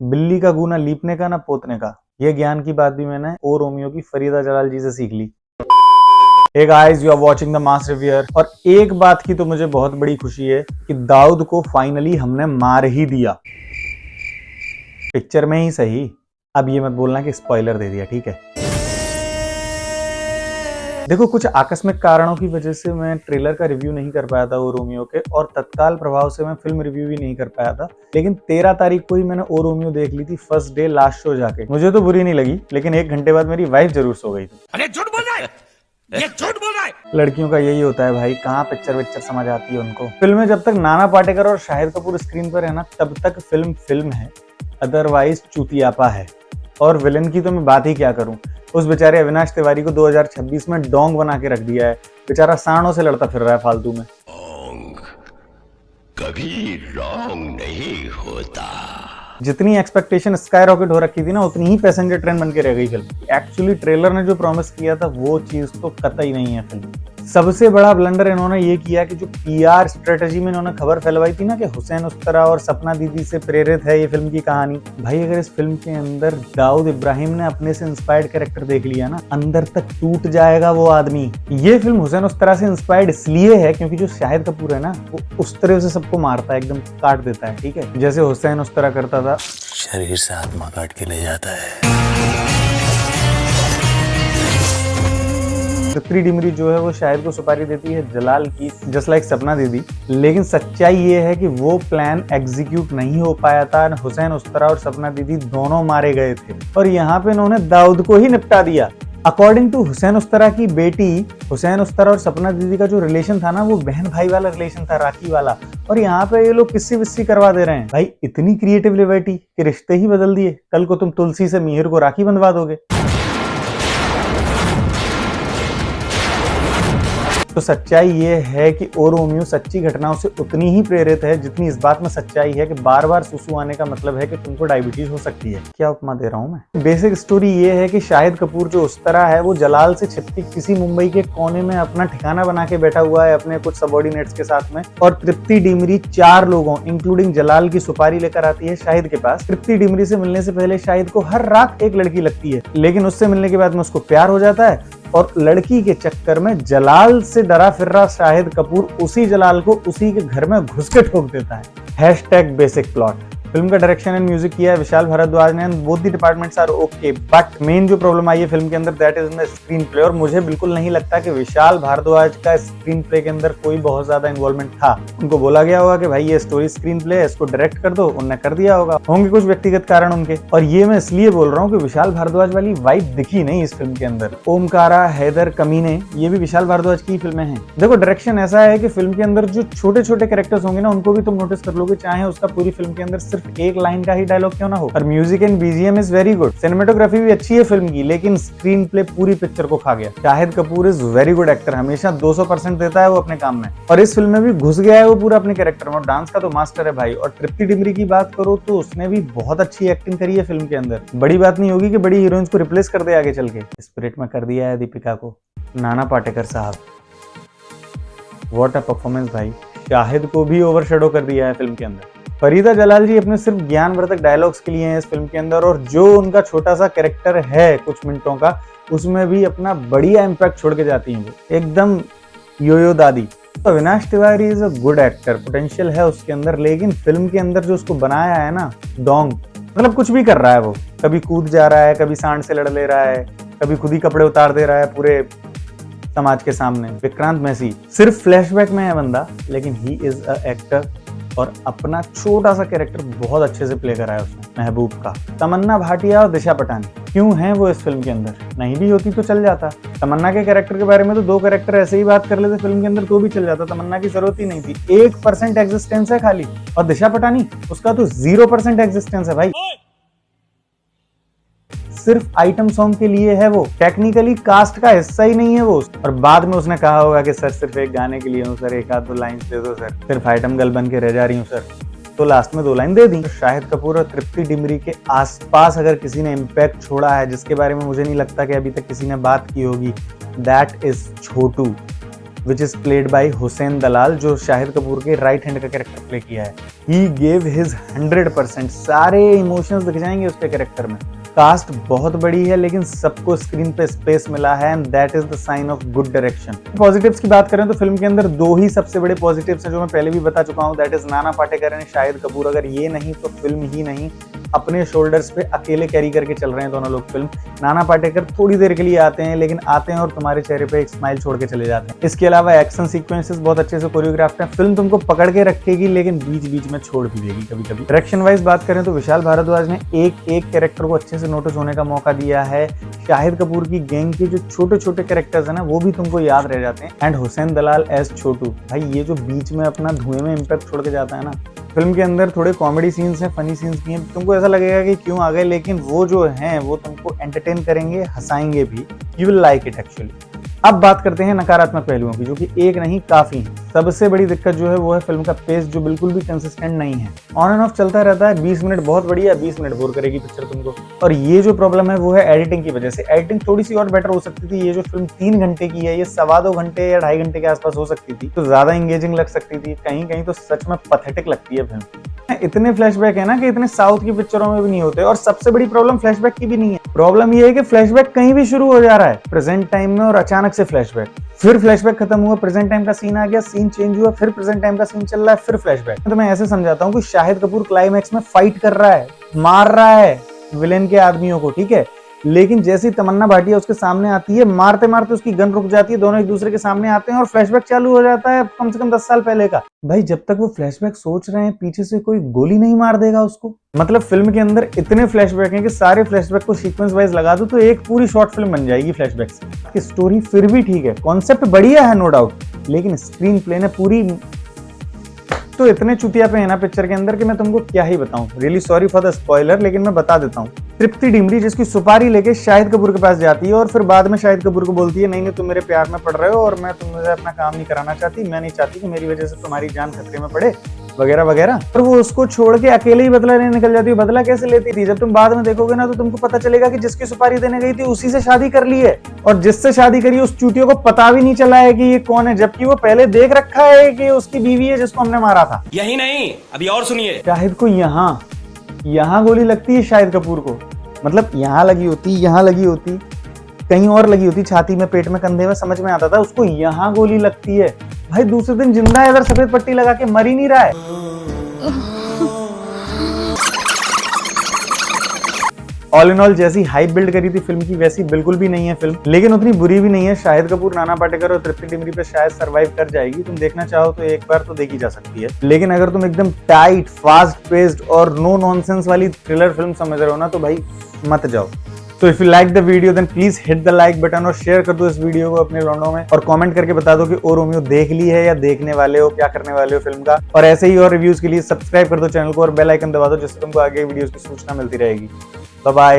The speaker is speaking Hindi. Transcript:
बिल्ली का गू ना लीपने का ना पोतने का। ये ज्ञान की बात भी मैंने ओ रोमियो की फरीदा जलाल जी से सीख ली। Hey guys, you are watching the mass reviewer. और एक बात की तो मुझे बहुत बड़ी खुशी है कि दाऊद को फाइनली हमने मार ही दिया, पिक्चर में ही सही। अब ये मत बोलना कि स्पॉइलर दे दिया, ठीक है। देखो, कुछ आकस्मिक कारणों की वजह से मैं ट्रेलर का रिव्यू नहीं कर पाया था ओ रोमियो के, और तत्काल प्रभाव से मैं फिल्म रिव्यू भी नहीं कर पाया था। लेकिन 13 तारीख को ही मैंने ओ रोमियो देख ली थी, फर्स्ट डे लास्ट शो जाके। मुझे तो बुरी नहीं लगी, लेकिन 1 घंटे बाद मेरी वाइफ जरूर सो गई थी। अरे झूठ बोल रहा है, ये झूठ बोल रहा है। लड़कियों का यही होता है भाई, कहाँ पिक्चर समझ आती है उनको। फिल्म में जब तक नाना पाटेकर और शाहिद कपूर स्क्रीन पर है ना, तब तक फिल्म है, अदरवाइज चूतियापा है। और विलन की तो मैं बात ही क्या करूं, उस बेचारे अविनाश तिवारी को 2026 में डोंग बना के रख दिया है। बेचारा सांडों से लड़ता फिर रहा है फालतू में। कभी रॉन्ग नहीं होता। जितनी एक्सपेक्टेशन स्काई रॉकेट हो रखी थी ना, उतनी ही पैसेंजर ट्रेन बन के रह गई फिल्म। एक्चुअली ट्रेलर ने जो प्रॉमिस किया था वो चीज तो कतई नहीं है फिल्म। सबसे बड़ा ब्लंडर इन्होंने ये किया कि जो पीआर स्ट्रेटजी में इन्होंने खबर फैलवाई थी ना कि हुसैन उस्तरा और सपना दीदी से प्रेरित है ये फिल्म की कहानी। भाई, अगर इस फिल्म के अंदर दाऊद इब्राहिम ने अपने से इंस्पायर्ड कैरेक्टर देख लिया ना, अंदर तक टूट जाएगा वो आदमी। ये फिल्म हुसैन उस्तरा से इंस्पायर्ड इसलिए है क्योंकि जो शाहिद कपूर है ना, वो उस तरह से सबको मारता है, एकदम काट देता है, ठीक है, जैसे हुसैन उस्तरा करता था। शरीर से आत्मा काट के ले जाता है। तृप्ति डिमरी जो है वो शाहिद को सुपारी देती है जलाल की, जस्ट लाइक सपना दीदी। लेकिन सच्चाई ये है कि वो प्लान एग्जीक्यूट नहीं हो पाया था। हुसैन उस्तरा और सपना दीदी दोनों मारे गए थे, और यहाँ पे इन्होंने दाऊद को ही निपटा दिया। अकॉर्डिंग टू हुसैन उस्तरा की बेटी, हुसैन उस्तरा और सपना दीदी का जो रिलेशन था ना, वो बहन भाई वाला रिलेशन था, राखी वाला। और यहाँ पे ये लोग किस्सी विस्सी करवा दे रहे हैं। भाई, इतनी क्रिएटिव लिबर्टी कि रिश्ते ही बदल दिए। कल को तुम तुलसी से मिहिर को राखी बंधवा दोगे। तो सच्चाई ये है कि ओ रोमियो सच्ची घटनाओं से उतनी ही प्रेरित है जितनी इस बात में सच्चाई है कि बार बार सुसु आने का मतलब है कि तुमको डायबिटीज हो सकती है। क्या उपमा दे रहा हूं मैं। बेसिक स्टोरी ये है कि शाहिद कपूर जो उस्तरा है, वो जलाल से छिपके किसी मुंबई के कोने में अपना ठिकाना बना के बैठा हुआ है अपने कुछ सबॉर्डिनेट्स के साथ में। और तृप्ति डिमरी 4 लोगों इंक्लूडिंग जलाल की सुपारी लेकर आती है शाहिद के पास। तृप्ति डिमरी से मिलने से पहले शाहिद को हर रात एक लड़की लगती है, लेकिन उससे मिलने के बाद में उसको प्यार हो जाता है। और लड़की के चक्कर में जलाल से डरा फिर रहा शाहिद कपूर उसी जलाल को उसी के घर में घुस के ठोक देता है। #Basic plot. फिल्म का डायरेक्शन एंड म्यूजिक किया है विशाल भारद्वाज ने। Both the departments are okay, but main जो प्रॉब्लम आई है फिल्म के अंदर, that is in the screenplay. और मुझे बिल्कुल नहीं लगता कि विशाल भारद्वाज का स्क्रीन प्ले के अंदर कोई बहुत ज्यादा इन्वॉल्वमेंट था। उनको बोला गया होगा कि भाई ये स्टोरी स्क्रीन प्ले है, इसको डायरेक्ट कर दो, उन्होंने कर दिया होगा। होंगे कुछ व्यक्तिगत कारण उनके। और ये मैं इसलिए बोल रहा हूँ कि विशाल भारद्वाज वाली वाइब दिखी नहीं इस फिल्म के अंदर। ओमकारा, हैदर, कमीने, ये भी विशाल भारद्वाज की फिल्में हैं। देखो, डायरेक्शन ऐसा है कि फिल्म के अंदर जो छोटे छोटे कैरेक्टर्स होंगे ना, उनको भी तुम नोटिस कर लोगे, चाहे उसका पूरी फिल्म के अंदर सिर्फ एक लाइन का डायलॉग क्यों ना हो। और music and BGM is very good. Cinematography भी अच्छी है फिल्म की, लेकिन स्क्रीन प्ले पूरी पिक्चर को खा गया। Shahid Kapoor is very good actor, हमेशा 200% देता है वो अपने काम में, और इस फिल्म में भी घुस गया है वो पूरा अपने कैरेक्टर में। डांस का तो मास्टर है भाई। और तृप्ति डिमरी की बात करो तो उसने भी बहुत अच्छी एक्टिंग करी है फिल्म के अंदर। बड़ी बात नहीं होगी कि बड़ी हीरोइंस को रिप्लेस कर दे आगे चल के। स्पिरिट में कर दिया है दीपिका को नाना पाटेकर साहब। व्हाट अ परफॉर्मेंस भाई। शाहिद को भी ओवरशैडो कर दिया है फिल्म के अंदर। फरीदा जलाल जी अपने सिर्फ ज्ञानवर्धक डायलॉग्स के लिए हैं इस फिल्म के अंदर, और जो उनका छोटा सा कैरेक्टर है कुछ मिनटों का, उसमें भी अपना बढ़िया इम्पैक्ट छोड़ के जाती हैं वो, एकदम योयो दादी। तो Avinash Tiwari is a good actor, potential है उसके अंदर, लेकिन फिल्म के अंदर जो उसको बनाया है ना, डोंग, मतलब कुछ भी कर रहा है वो। कभी कूद जा रहा है, कभी सांड से लड़ ले रहा है, कभी खुद ही कपड़े उतार दे रहा है पूरे समाज के सामने। विक्रांत मैसी सिर्फ फ्लैशबैक में है बंदा, लेकिन ही इज अ एक्टर, और अपना छोटा सा कैरेक्टर बहुत अच्छे से प्ले करा है उसने, महबूब का। तमन्ना भाटिया और दिशा पटानी क्यों हैं वो इस फिल्म के अंदर? नहीं भी होती तो चल जाता। तमन्ना के कैरेक्टर के बारे में तो 2 कैरेक्टर ऐसे ही बात कर लेते फिल्म के अंदर तो भी चल जाता। तमन्ना की जरूरत ही नहीं थी। 1% एग्जिस्टेंस है खाली। और दिशा पटानी, उसका तो 0% एग्जिस्टेंस है भाई। सिर्फ आइटम सॉन्ग के लिए है वो, टेक्निकली कास्ट का हिस्सा ही नहीं है वो। और बाद में उसने कहा होगा कि सर सिर्फ एक गाने के लिए हूँ सर, 1-2 लाइन्स दे दो सर, सिर्फ आइटम गर्ल बन के रह जा रही हूँ सर, तो लास्ट में 2 लाइन दे दी। शाहिद कपूर और तृप्ति डिमरी के आसपास अगर किसी ने इम्पैक्ट छोड़ा है, जिसके बारे में मुझे नहीं लगता कि अभी तक किसी ने बात की होगी, that is Chhotu. Which is played by Hussain Dalal, जो शाहिद कपूर के राइट हैंड का कैरेक्टर प्ले किया है। ही गेव हिज 100%, सारे इमोशंस दिख जाएंगे उसके कैरेक्टर में। कास्ट बहुत बड़ी है लेकिन सबको स्क्रीन पे स्पेस मिला है and that is the sign of good direction. Positives की बात करें तो फिल्म के अंदर दो ही सबसे बड़े पॉजिटिव्स हैं जो मैं पहले भी बता चुका हूं, that is Nana Patekar and Shahid Kapoor. अगर ये नहीं तो फिल्म ही नहीं, अपने शोल्डर्स पे अकेले कैरी करके चल रहे हैं दोनों लोग फिल्म। नाना पाटेकर थोड़ी देर के लिए आते हैं लेकिन आते हैं और तुम्हारे चेहरे पे एक स्माइल छोड़ के चले जाते हैं। इसके अलावा एक्शन सीक्वेंसेस बहुत अच्छे से कोरियोग्राफ्ड है। फिल्म तुमको पकड़ के रखेगी लेकिन बीच बीच में छोड़ भी देगी कभी कभी। डायरेक्शन वाइज बात करें तो विशाल भारद्वाज ने एक एक कैरेक्टर को अच्छे से नोटिस होने का मौका दिया है। शाहिद कपूर की गैंग के जो छोटे छोटे कैरेक्टर्स है ना, वो भी तुमको याद रह जाते हैं। एंड हुसैन दलाल एज छोटू, भाई ये जो बीच में अपना धुएं में इम्पैक्ट छोड़ के जाता है ना। फिल्म के अंदर थोड़े कॉमेडी सीन्स हैं, फनी सीन्स भी हैं, तुमको ऐसा लगेगा कि क्यों आ गए, लेकिन वो जो हैं वो तुमको एंटरटेन करेंगे, हंसाएंगे भी। You will like it actually. अब बात करते हैं नकारात्मक पहलुओं की, जो कि एक नहीं काफी है। सबसे बड़ी दिक्कत जो है वो है फिल्म का पेस, जो बिल्कुल भी कंसिस्टेंट नहीं है। ऑन एंड ऑफ चलता रहता है। 20 मिनट बहुत बढ़िया, 20 मिनट बोर करेगी पिक्चर तुमको। और ये जो प्रॉब्लम है वो है एडिटिंग की वजह से। एडिटिंग थोड़ी सी और बेटर हो सकती थी। ये जो फिल्म 3 घंटे की है, ये 2.25 घंटे या 2.5 घंटे के आसपास हो सकती थी, तो ज्यादा इंगेजिंग लग सकती थी। कहीं कहीं तो सच में पैथेटिक लगती है फिल्म। इतने फ्लैशबैक है ना कि इतने साउथ की पिक्चरों में भी नहीं होते। और सबसे बड़ी प्रॉब्लम फ्लैशबैक की भी नहीं है, प्रॉब्लम ये है कि फ्लैशबैक कहीं भी शुरू हो जा रहा है प्रेजेंट टाइम में और अचानक से फ्लैशबैक, फिर फ्लैशबैक खत्म हुआ, प्रेजेंट टाइम का सीन आ गया, सीन चेंज हुआ, फिर प्रेजेंट टाइम का सीन चल रहा है, फिर फ्लैशबैक। तो मैं ऐसे समझाता हूँ कि शाहिद कपूर क्लाइमैक्स में फाइट कर रहा है, मार रहा है विलेन के आदमियों को, ठीक है, लेकिन जैसी तमन्ना भाटिया उसके सामने आती है, मारते मारते उसकी गन रुक जाती है, दोनों एक दूसरे के सामने आते हैं और फ्लैशबैक चालू हो जाता है कम से कम 10 साल पहले का। भाई जब तक वो फ्लैशबैक सोच रहे हैं, पीछे से कोई गोली नहीं मार देगा उसको। मतलब फिल्म के अंदर इतने फ्लैशबैक हैं कि सारे फ्लैशबैक को सीक्वेंस वाइज लगा दो तो एक पूरी शॉर्ट फिल्म बन जाएगी फ्लैशबैक से। स्टोरी फिर भी ठीक है, कॉन्सेप्ट बढ़िया है नो डाउट, लेकिन स्क्रीन प्ले ने पूरी तो इतने चुतिया पे है ना पिक्चर के अंदर कि मैं तुमको क्या ही बताऊं। Really sorry for the spoiler, लेकिन मैं बता देता हूं। तृप्ति डिमरी जिसकी सुपारी लेके शाहिद कपूर के पास जाती है और फिर बाद में शाहिद कपूर को बोलती है नहीं नहीं तुम मेरे प्यार में पड़ रहे हो और मैं तुमसे अपना काम नहीं कराना चाहती, मैं नहीं चाहती कि मेरी वजह से तुम्हारी जान खतरे में पड़े, वगैरह वगैरह। और वो उसको छोड़ के अकेले ही बदला लेने निकल जाती है। बदला कैसे लेती थी, जब तुम बाद में देखोगे ना तो तुमको पता चलेगा कि जिसकी सुपारी देने गई थी उसी से शादी कर ली है, और जिससे शादी करी उस चूतियों को पता भी नहीं चला है कि ये कौन है, जबकि वो पहले देख रखा है कि उसकी बीवी है जिसको हमने मारा था। यही नहीं, अभी और सुनिए। शाहिद को यहाँ गोली लगती है शाहिद कपूर को, मतलब यहाँ लगी होती, यहाँ लगी होती, कहीं और लगी होती, छाती में, पेट में, कंधे में, समझ में आता था। उसको यहाँ गोली लगती है। भाई दूसरे दिन जिंदा है, इधर सफेद पट्टी लगा के मर ही नहीं रहा है। ऑल इन ऑल जैसी हाइप बिल्ड करी थी फिल्म की वैसी बिल्कुल भी नहीं है फिल्म, लेकिन उतनी बुरी भी नहीं है। शाहिद कपूर, नाना पाटेकर और तृप्ति डिमरी पे शायद सरवाइव कर जाएगी। तुम देखना चाहो तो एक बार तो देखी जा सकती है, लेकिन अगर तुम एकदम टाइट, फास्ट पेस्ड और नो नॉनसेंस वाली थ्रिलर फिल्म समझ रहे हो ना तो भाई मत जाओ। तो if you like the video then please hit the like button और शेयर कर दो इस वीडियो को अपने लौंडों में, और कमेंट करके बता दो कि ओ रोमियो देख ली है या देखने वाले हो, क्या करने वाले हो फिल्म का। और ऐसे ही और रिव्यूज के लिए सब्सक्राइब कर दो चैनल को और बेल आइकन दबा दो, जिससे तुमको आगे वीडियोस की सूचना मिलती रहेगी। Bye bye.